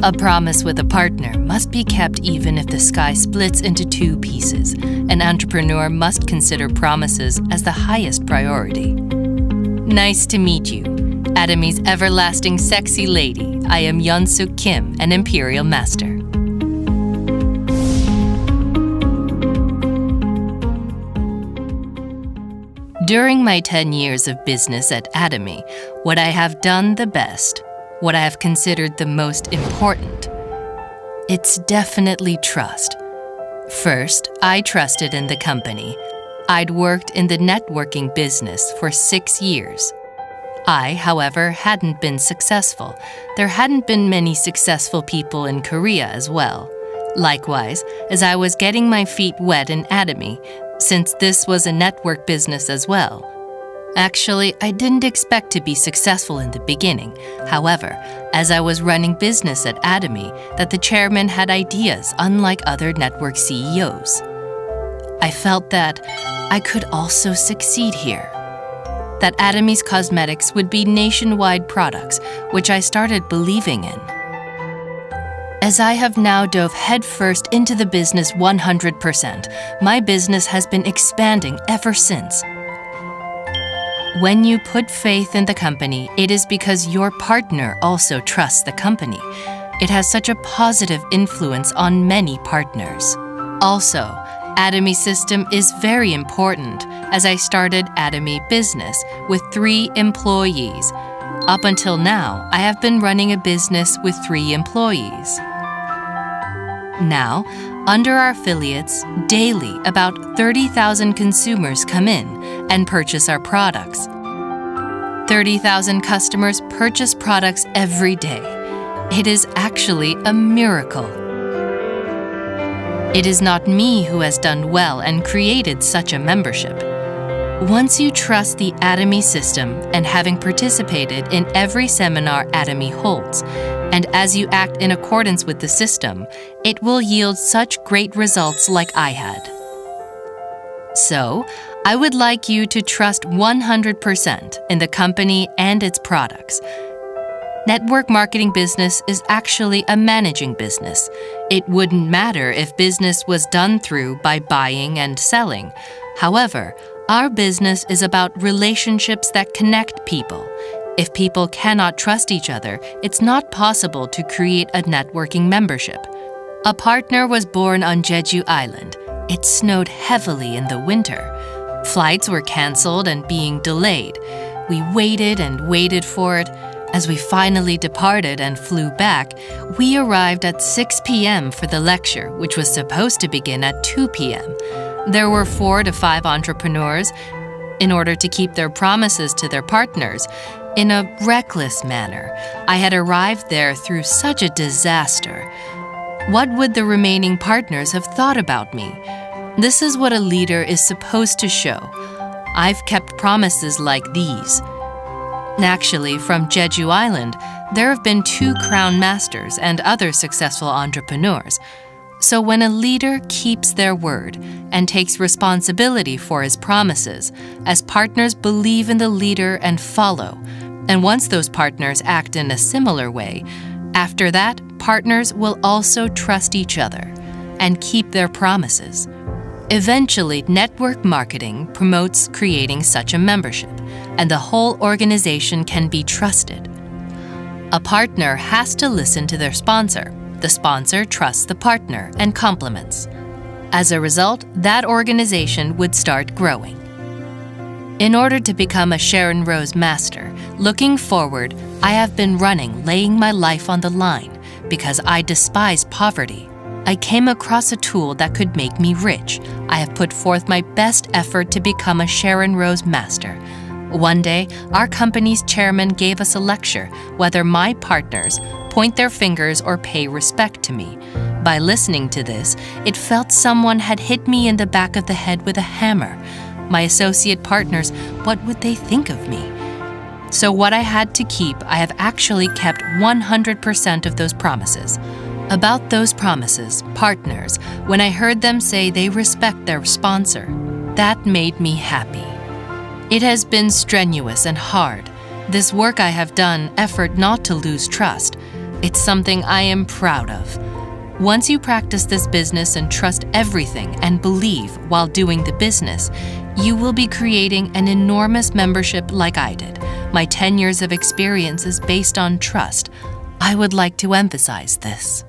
A promise with a partner must be kept even if the sky splits into two pieces. An entrepreneur must consider promises as the highest priority. Nice to meet you. Atomy's everlasting sexy lady. I am Yeon Sook Kim, an Imperial Master. During my 10 years of business at Atomy, what I have done the best, what I have considered the most important, it's definitely trust. First, I trusted in the company. I'd worked in the networking business for 6 years. I, however, hadn't been successful. There hadn't been many successful people in Korea as well. Likewise, as I was getting my feet wet in Atomy, since this was a network business as well. Actually, I didn't expect to be successful in the beginning. However, as I was running business at Atomy, that the chairman had ideas unlike other network CEOs. I felt that I could also succeed here. That Atomy's cosmetics would be nationwide products, which I started believing in. As I have now dove headfirst into the business 100%, my business has been expanding ever since. When you put faith in the company, it is because your partner also trusts the company. It has such a positive influence on many partners. Also, Atomy system is very important as I started Atomy business with 3 employees. Up until now, I have been running a business with 3 employees. Now, under our affiliates, daily about 30,000 consumers come in and purchase our products. 30,000 customers purchase products every day. It is actually a miracle. It is not me who has done well and created such a membership. Once you trust the Atomy system and having participated in every seminar Atomy holds, and as you act in accordance with the system, it will yield such great results like I had. So, I would like you to trust 100% in the company and its products. Network marketing business is actually a managing business. It wouldn't matter if business was done through by buying and selling. However, our business is about relationships that connect people. If people cannot trust each other, it's not possible to create a networking membership. A partner was born on Jeju Island. It snowed heavily in the winter. Flights were canceled and being delayed. We waited and waited for it. As we finally departed and flew back, we arrived at 6 p.m. for the lecture, which was supposed to begin at 2 p.m. There were 4 to 5 entrepreneurs. In order to keep their promises to their partners, in a reckless manner, I had arrived there through such a disaster. What would the remaining partners have thought about me? This is what a leader is supposed to show. I've kept promises like these. Actually, from Jeju Island, there have been 2 crown masters and other successful entrepreneurs. So when a leader keeps their word and takes responsibility for his promises, as partners believe in the leader and follow, and once those partners act in a similar way, after that, partners will also trust each other and keep their promises. Eventually, network marketing promotes creating such a membership, and the whole organization can be trusted. A partner has to listen to their sponsor. The sponsor trusts the partner and compliments. As a result, that organization would start growing. In order to become a Sharon Rose Master, looking forward, I have been laying my life on the line because I despise poverty. I came across a tool that could make me rich. I have put forth my best effort to become a Sharon Rose Master. One day, our company's chairman gave us a lecture whether my partners point their fingers or pay respect to me. By listening to this, it felt someone had hit me in the back of the head with a hammer. My associate partners, what would they think of me? So what I had to keep, I have actually kept 100% of those promises. About those promises, partners, when I heard them say they respect their sponsor, that made me happy. It has been strenuous and hard. This work I have done, effort not to lose trust. It's something I am proud of. Once you practice this business and trust everything and believe while doing the business, you will be creating an enormous membership like I did. My 10 years of experience is based on trust. I would like to emphasize this.